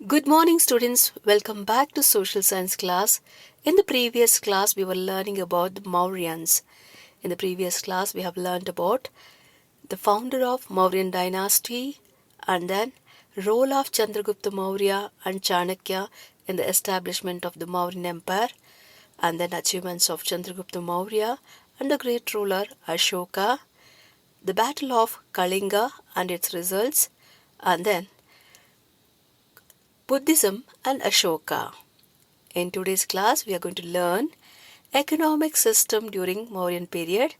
Good morning, students. Welcome back to social science class. In the previous class, we were learning about the Mauryans. In the previous class, we have learned about the founder of Mauryan dynasty and then role of Chandragupta Maurya and Chanakya in the establishment of the Mauryan Empire and then achievements of Chandragupta Maurya and the great ruler Ashoka, the battle of Kalinga and its results, and then Buddhism and Ashoka. In today's class, we are going to learn economic system during Mauryan period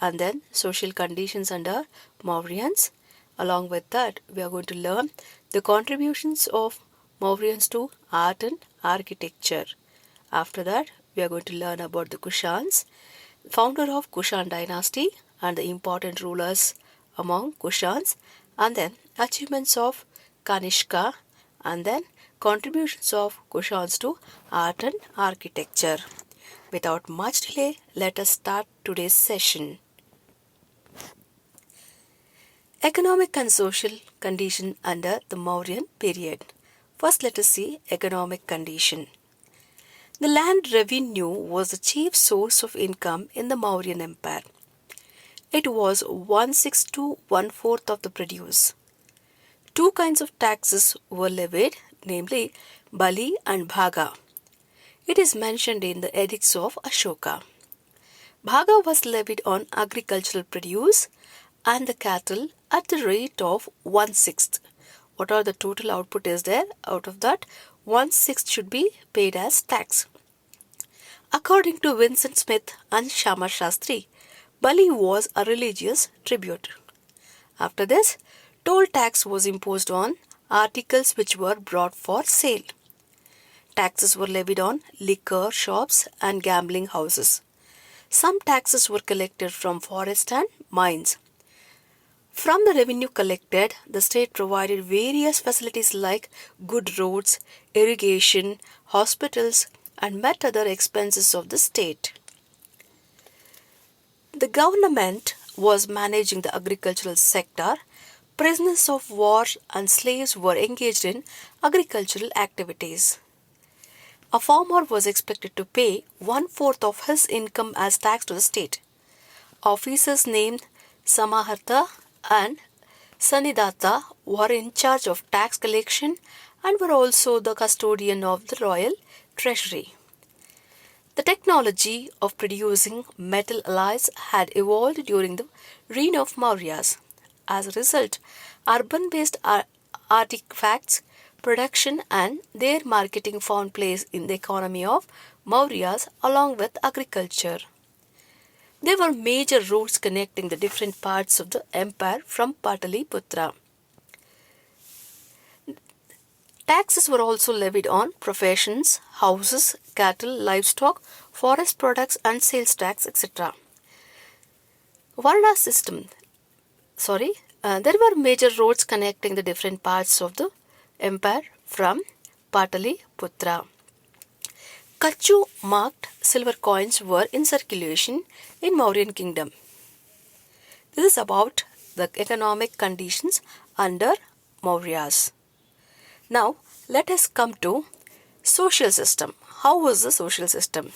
and then social conditions under Mauryans. Along with that, we are going to learn the contributions of Mauryans to art and architecture. After that, we are going to learn about the Kushans, founder of Kushan dynasty and the important rulers among Kushans, and then achievements of Kanishka, and then contributions of Kushans to art and architecture. Without much delay, let us start today's session. Economic and social condition under the Mauryan period. First, let us see economic condition. The land revenue was the chief source of income in the Mauryan Empire. It was 1/6 to 1/4 of the produce. Two kinds of taxes were levied, namely Bali and Bhaga. It is mentioned in the edicts of Ashoka. Bhaga was levied on agricultural produce and the cattle at the rate of 1/6. What are the total output is there? Out of that, 1/6 should be paid as tax. According to Vincent Smith and Shama Shastri, Bali was a religious tribute. After this, toll tax was imposed on articles which were brought for sale. Taxes were levied on liquor shops and gambling houses. Some taxes were collected from forest and mines. From the revenue collected, the state provided various facilities like good roads, irrigation, hospitals, and met other expenses of the state. The government was managing the agricultural sector. Prisoners of war and slaves were engaged in agricultural activities. A farmer was expected to pay 1/4 of his income as tax to the state. Officers named Samaharta and Sanidata were in charge of tax collection and were also the custodian of the royal treasury. The technology of producing metal alloys had evolved during the reign of Mauryas. As a result, urban-based artifacts production and their marketing found place in the economy of Mauryas along with agriculture. There were major roads connecting the different parts of the empire from Pataliputra. Taxes were also levied on professions, houses, cattle, livestock, forest products and sales tax, etc. Varna system. There were major roads connecting the different parts of the empire from Pataliputra. Kachu marked silver coins were in circulation in Mauryan kingdom. This is about the economic conditions under Mauryas. Now, let us come to social system. How was the social system?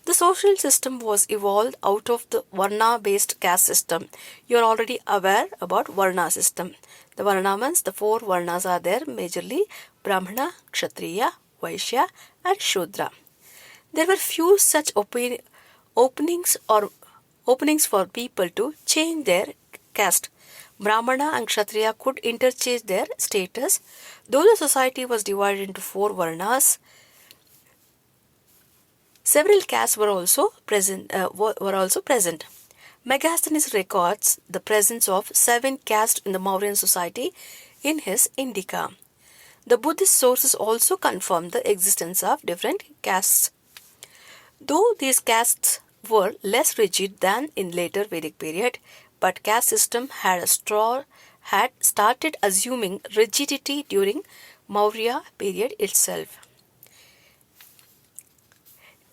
The social system was evolved out of the Varna-based caste system. You are already aware about Varna system. The Varna means the four Varnas are there, majorly Brahmana, Kshatriya, Vaishya and Shudra. There were few such openings for people to change their caste. Brahmana and Kshatriya could interchange their status. Though the society was divided into four Varnas, several castes were also present. Megasthenes records the presence of 7 castes in the Mauryan society in his Indica. The Buddhist sources also confirm the existence of different castes. Though these castes were less rigid than in later Vedic period, but caste system had started assuming rigidity during Maurya period itself.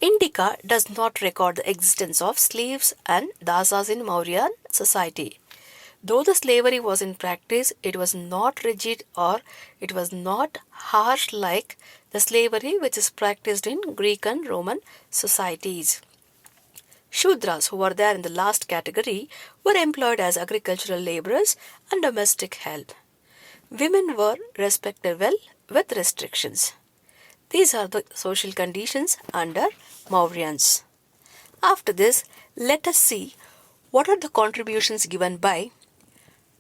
Indica does not record the existence of slaves and dasas in Mauryan society. Though the slavery was in practice, it was not rigid or it was not harsh like the slavery which is practiced in Greek and Roman societies. Shudras, who were there in the last category, were employed as agricultural laborers and domestic help. Women were respected well with restrictions. These are the social conditions under Mauryans. After this, let us see what are the contributions given by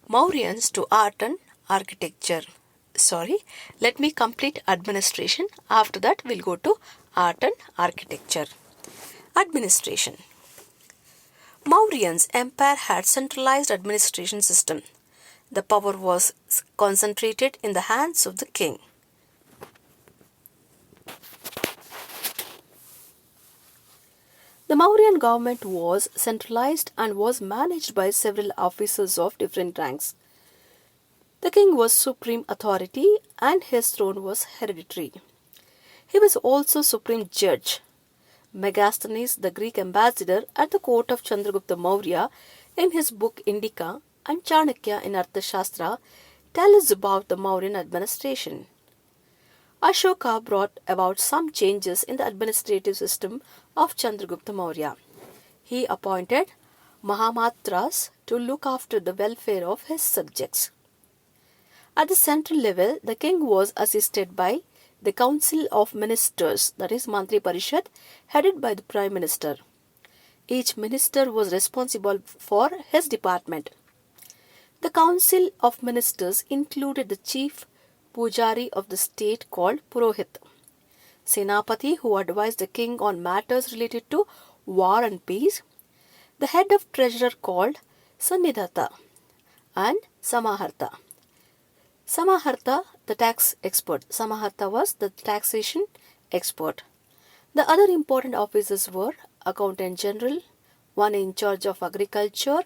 Mauryans to art and architecture. Sorry, let me complete administration. After that, we'll go to art and architecture. Administration. Mauryans' empire had centralized administration system. The power was concentrated in the hands of the king. The Mauryan government was centralized and was managed by several officers of different ranks. The king was supreme authority and his throne was hereditary. He was also supreme judge. Megasthenes, the Greek ambassador at the court of Chandragupta Maurya, in his book Indica, and Chanakya in Arthashastra, tell us about the Mauryan administration. Ashoka brought about some changes in the administrative system of Chandragupta Maurya. He appointed Mahamatras to look after the welfare of his subjects. At the central level, the king was assisted by the Council of Ministers, that is Mantri Parishad, headed by the Prime Minister. Each minister was responsible for his department. The Council of Ministers included the chief Pujari of the state called Purohit, Senapati who advised the king on matters related to war and peace, the head of treasurer called Sannidhata, and Samaharta. Samaharta, the tax expert. Samaharta was the taxation expert. The other important officers were Accountant General, one in charge of agriculture,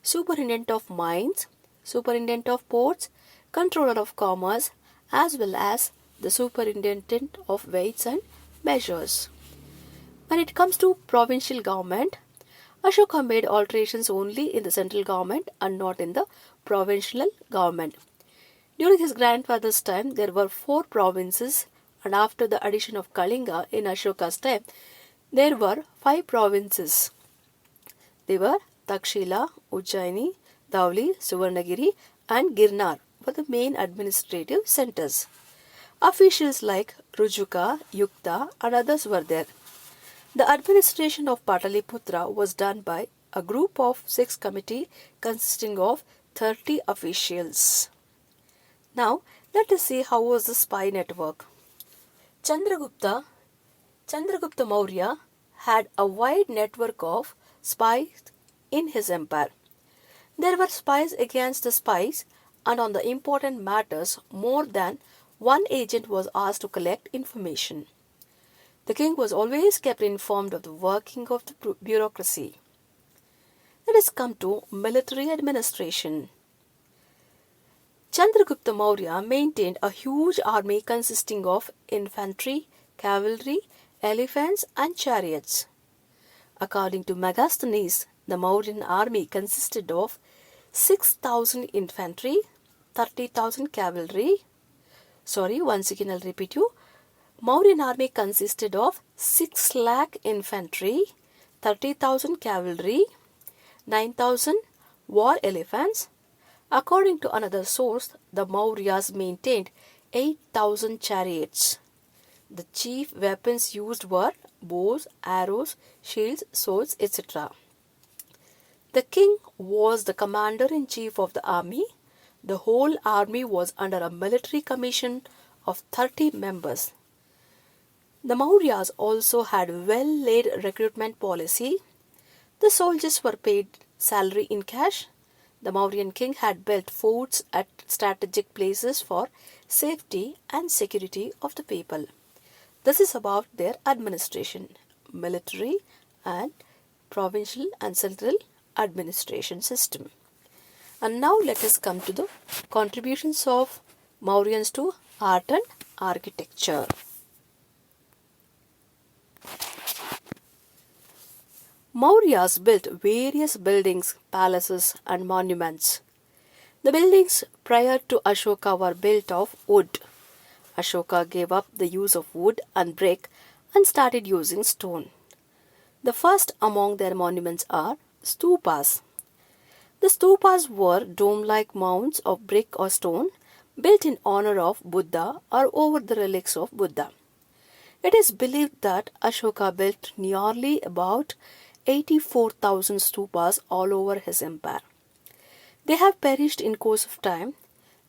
Superintendent of Mines, Superintendent of Ports, Controller of Commerce, as well as the Superintendent of Weights and Measures. When it comes to provincial government, Ashoka made alterations only in the central government and not in the provincial government. During his grandfather's time, there were 4 provinces, and after the addition of Kalinga in Ashoka's time, there were 5 provinces. They were Takshila, Ujjaini, Dhauli, Suvarnagiri, and Girnar were the main administrative centers. Officials like Rujuka, Yukta, and others were there. The administration of Pataliputra was done by a group of 6 committee consisting of 30 officials. Now, let us see how was the spy network. Chandragupta Maurya had a wide network of spies in his empire. There were spies against the spies, and on the important matters, more than one agent was asked to collect information. The king was always kept informed of the working of the bureaucracy. Let us come to military administration. Chandragupta Maurya maintained a huge army consisting of infantry, cavalry, elephants, and chariots. According to Megasthenes, the Mauryan army consisted of 6,000 infantry, 30,000 cavalry. Once again I'll repeat you. Mauryan army consisted of 6 lakh infantry, 30,000 cavalry, 9,000 war elephants. According to another source, the Mauryas maintained 8,000 chariots. The chief weapons used were bows, arrows, shields, swords, etc. The king was the commander-in-chief of the army. The whole army was under a military commission of 30 members. The Mauryas also had well-laid recruitment policy. The soldiers were paid salary in cash. The Mauryan king had built forts at strategic places for safety and security of the people. This is about their administration, military and provincial and central administration system. And now let us come to the contributions of Mauryans to art and architecture. Mauryas built various buildings, palaces and monuments. The buildings prior to Ashoka were built of wood. Ashoka gave up the use of wood and brick and started using stone. The first among their monuments are stupas. The stupas were dome-like mounds of brick or stone built in honor of Buddha or over the relics of Buddha. It is believed that Ashoka built nearly about 84,000 stupas all over his empire. They have perished in course of time.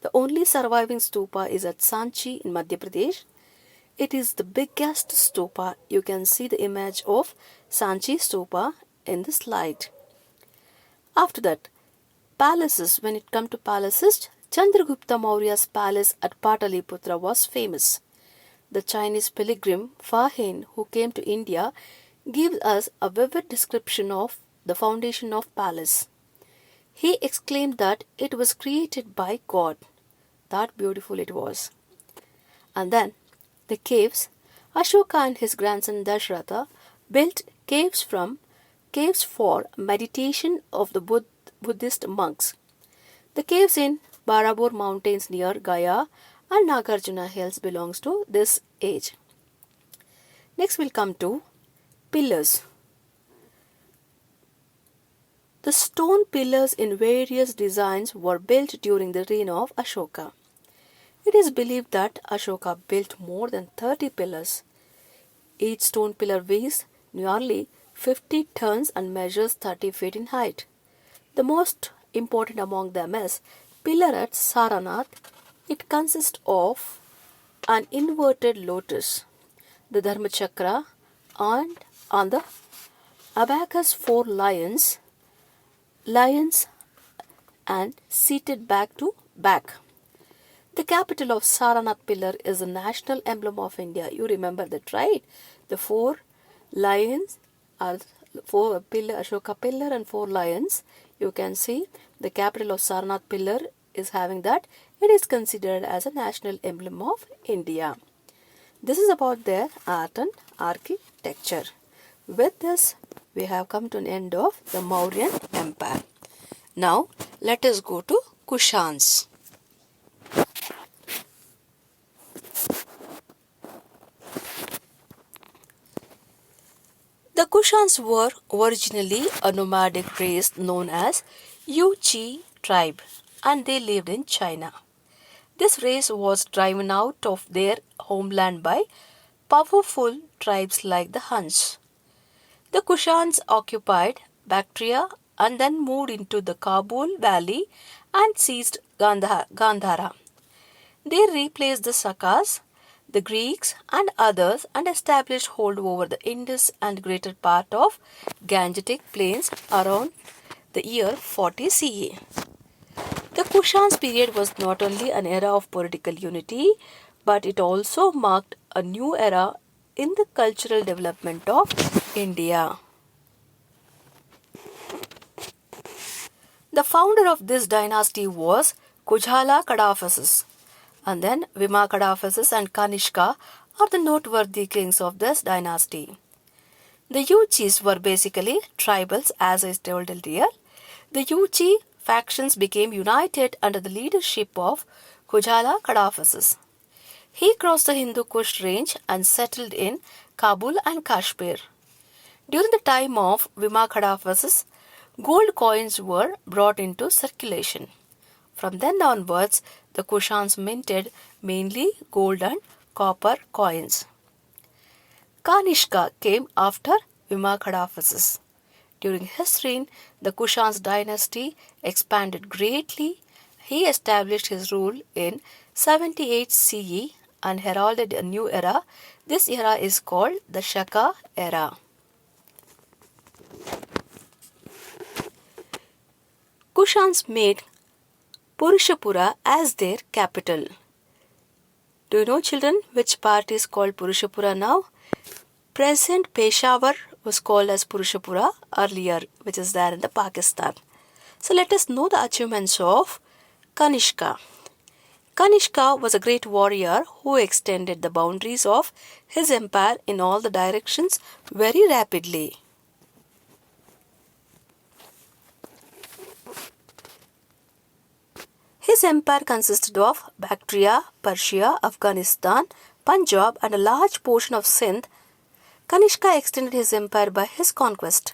The only surviving stupa is at Sanchi in Madhya Pradesh. It is the biggest stupa. You can see the image of Sanchi stupa in the slide. After that, palaces. When it comes to palaces, Chandragupta Maurya's palace at Pataliputra was famous. The Chinese pilgrim Fa Hien, who came to India, gives us a vivid description of the foundation of palace. He exclaimed that it was created by God. That beautiful it was. And then the caves. Ashoka and his grandson Dasharatha built caves for meditation of the Buddhist monks. The caves in Barabur mountains near Gaya and Nagarjuna hills belongs to this age. Next we'll come to pillars. The stone pillars in various designs were built during the reign of Ashoka. It is believed that Ashoka built more than 30 pillars. Each stone pillar weighs nearly 50 tons and measures 30 feet in height. The most important among them is pillar at Saranath. It consists of an inverted lotus, the Dharmachakra, and on the abacus 4 lions and seated back to back. The capital of Saranath pillar is the national emblem of India. You remember that, right? The 4 lions are 4 pillar, Ashoka pillar and 4 lions. You can see the capital of Saranath pillar is having that. It is considered as a national emblem of India. This is about their art and architecture. With this, we have come to an end of the Mauryan Empire. Now, let us go to Kushans. The Kushans were originally a nomadic race known as Yuchi tribe, and they lived in China. This race was driven out of their homeland by powerful tribes like the Huns. The Kushans occupied Bactria and then moved into the Kabul valley and seized Gandhara. They replaced the Sakas, the Greeks and others and established hold over the Indus and greater part of Gangetic plains around the year 40 CE. The Kushans period was not only an era of political unity, but it also marked a new era in the cultural development of India. The founder of this dynasty was Kujala Kadaphasis, and then Vima Kadaphasis and Kanishka are the noteworthy kings of this dynasty. The Yuchis were basically tribals, as I told earlier. The Yuchi factions became united under the leadership of Kujala Kadaphasis. He crossed the Hindu Kush range and settled in Kabul and Kashmir. During the time of Vima Kadaphasis, gold coins were brought into circulation. From then onwards, the Kushans minted mainly gold and copper coins. Kanishka came after Vima Kadaphasis. During his reign, the Kushans dynasty expanded greatly. He established his rule in 78 CE and heralded a new era. This era is called the Shaka era. Kushans made Purushapura as their capital. Do you know, children, which part is called Purushapura now? Present Peshawar was called as Purushapura earlier, which is there in the Pakistan. So let us know the achievements of Kanishka. Kanishka was a great warrior who extended the boundaries of his empire in all the directions very rapidly. His empire consisted of Bactria, Persia, Afghanistan, Punjab, and a large portion of Sindh. Kanishka extended his empire by his conquest.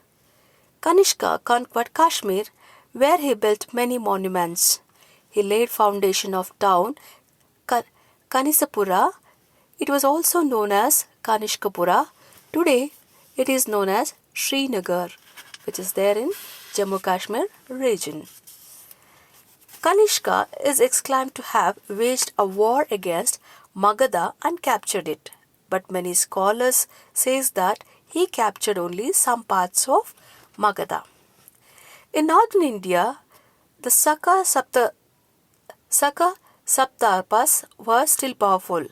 Kanishka conquered Kashmir, where he built many monuments. He laid foundation of town Kanisapura. It was also known as Kanishkapura. Today, it is known as Srinagar, which is there in Jammu Kashmir region. Kanishka is exclaimed to have waged a war against Magadha and captured it, but many scholars say that he captured only some parts of Magadha. In northern India, the Saka Saptapas were still powerful.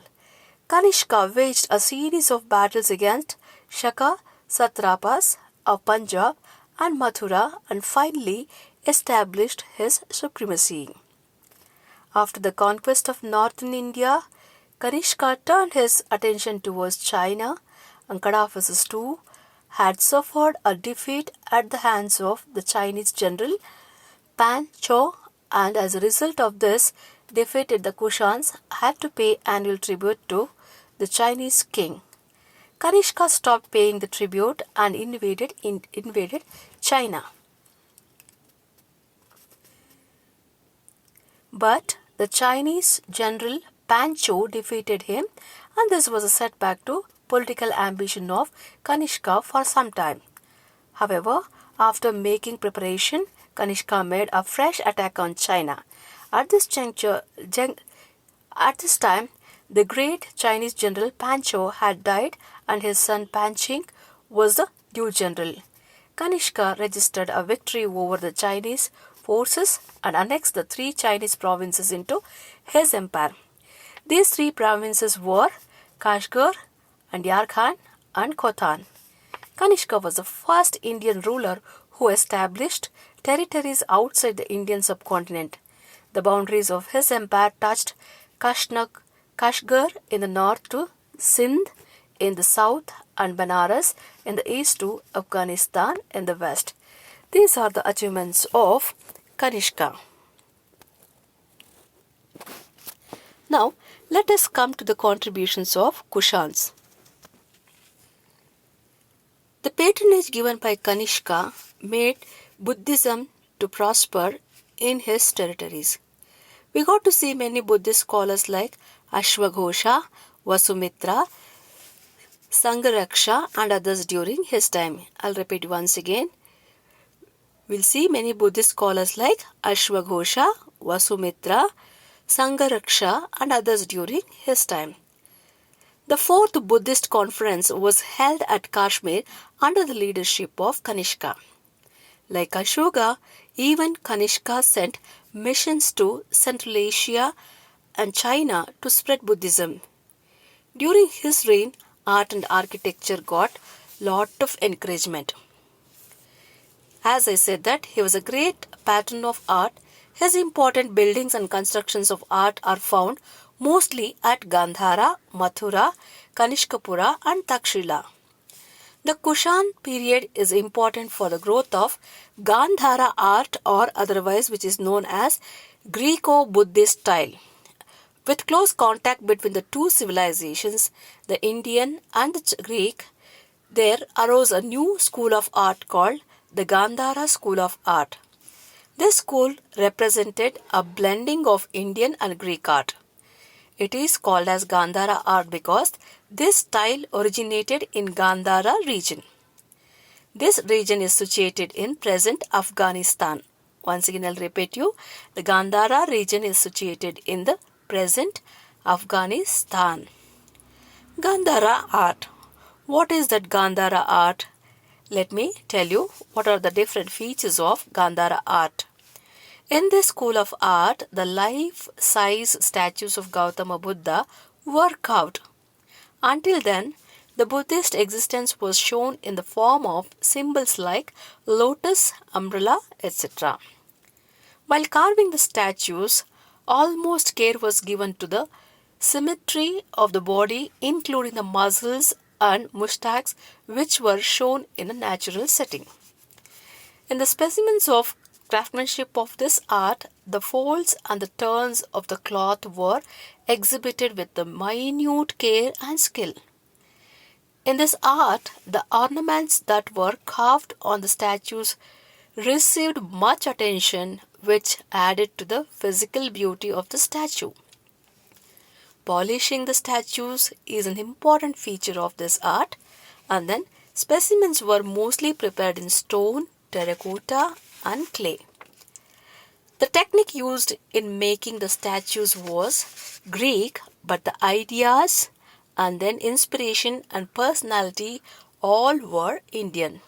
Kanishka waged a series of battles against Shaka Satrapas of Punjab and Mathura and finally established his supremacy. After the conquest of northern India, Kanishka turned his attention towards China. Ankara versus 2 had suffered a defeat at the hands of the Chinese general Pan Chou, and as a result of this defeat, the Kushans had to pay annual tribute to the Chinese king. Kanishka stopped paying the tribute and invaded China. But the Chinese general Pan Chou defeated him, and this was a setback to political ambition of Kanishka for some time. However, after making preparation, Kanishka made a fresh attack on China. At this time, the great Chinese general Pan Chou had died, and his son Pan Qing was the new general. Kanishka registered a victory over the Chinese forces and annexed the 3 Chinese provinces into his empire. These 3 provinces were Kashgar, and Yarkhan, and Khotan. Kanishka was the first Indian ruler who established territories outside the Indian subcontinent. The boundaries of his empire touched Kashgar in the north to Sindh in the south and Benares in the east to Afghanistan in the west. These are the achievements of Kanishka. Now, let us come to the contributions of Kushans. The patronage given by Kanishka made Buddhism to prosper in his territories. We got to see many Buddhist scholars like Ashwaghosha, Vasumitra, Sangharaksha and others during his time. I'll repeat once again. We'll see many Buddhist scholars like Ashwaghosha, Vasumitra, Sangharaksha and others during his time. The 4th Buddhist conference was held at Kashmir under the leadership of Kanishka. Like Ashoka, even Kanishka sent missions to Central Asia and China to spread Buddhism. During his reign, art and architecture got lot of encouragement. As I said that he was a great patron of art, his important buildings and constructions of art are found mostly at Gandhara, Mathura, Kanishkapura and Takshila. The Kushan period is important for the growth of Gandhara art or otherwise which is known as Greco-Buddhist style. With close contact between the 2 civilizations, the Indian and the Greek, there arose a new school of art called the Gandhara school of art. This school represented a blending of Indian and Greek art. It is called as Gandhara art because this style originated in Gandhara region. This region is situated in present Afghanistan. Once again I'll repeat you. The Gandhara region is situated in the present Afghanistan. Gandhara art. What is that Gandhara art? Let me tell you what are the different features of Gandhara art. In this school of art, the life-size statues of Gautama Buddha were carved. Until then, the Buddhist existence was shown in the form of symbols like lotus, umbrella, etc. While carving the statues, almost care was given to the symmetry of the body, including the muscles and mustaches, which were shown in a natural setting. In the specimens of craftsmanship of this art, the folds and the turns of the cloth were exhibited with the minute care and skill. In this art, the ornaments that were carved on the statues received much attention, which added to the physical beauty of the statue. Polishing the statues is an important feature of this art, and then specimens were mostly prepared in stone, terracotta, and clay. The technique used in making the statues was Greek, but the ideas and then inspiration and personality all were Indian.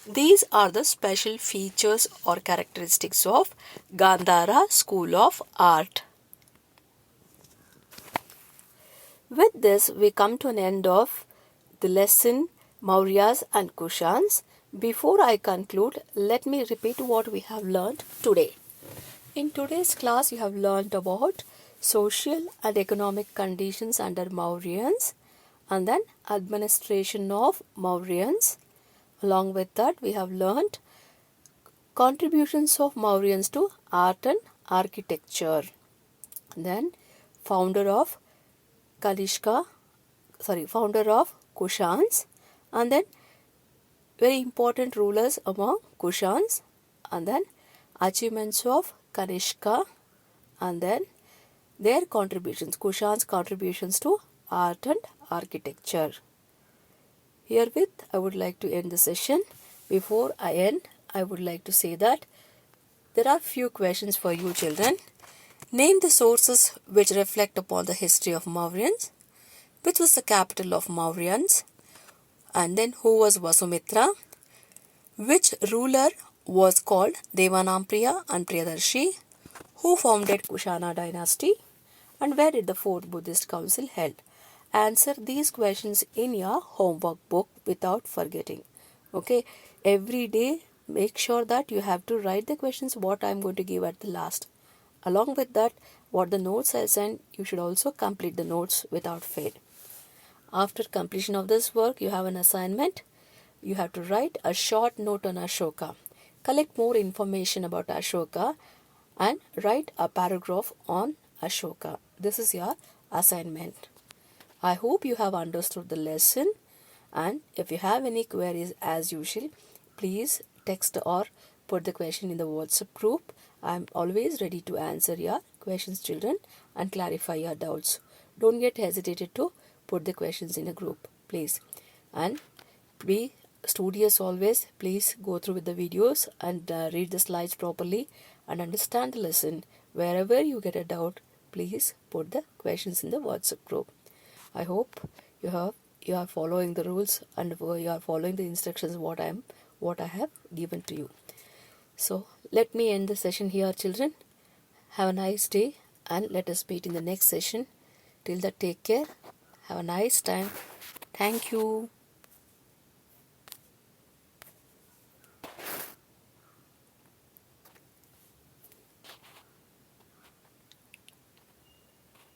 These are the special features or characteristics of Gandhara school of art. With this, we come to an end of the lesson Mauryas and Kushans. Before I conclude, let me repeat what we have learned today. In today's class, you have learned about social and economic conditions under Mauryans and then administration of Mauryans. Along with that, we have learned contributions of Mauryans to art and architecture. Then founder of Kushans, and then very important rulers among Kushans, and then achievements of Kanishka, and then their contributions, Kushans' contributions to art and architecture. Herewith, I would like to end the session. Before I end, I would like to say that there are few questions for you children. Name the sources which reflect upon the history of Mauryans. Which was the capital of Mauryans? And then who was Vasumitra? Which ruler was called Devanampriya and Priyadarshi? Who founded Kushana dynasty? And where did the fourth Buddhist council held? Answer these questions in your homework book without forgetting. Okay, every day make sure that you have to write the questions what I am going to give at the last. Along with that, what the notes I send, you should also complete the notes without fail. After completion of this work, you have an assignment. You have to write a short note on Ashoka. Collect more information about Ashoka and write a paragraph on Ashoka. This is your assignment. I hope you have understood the lesson, and if you have any queries as usual, please text or put the question in the WhatsApp group. I am always ready to answer your questions children and clarify your doubts. Don't get hesitated to put the questions in a group, please. And be studious always. Please go through with the videos and read the slides properly and understand the lesson. Wherever you get a doubt, please put the questions in the WhatsApp group. I hope you are following the rules and you are following the instructions what I have given to you. So let me end the session here children. Have a nice day and let us meet in the next session. Till that, take care. Have a nice time. Thank you.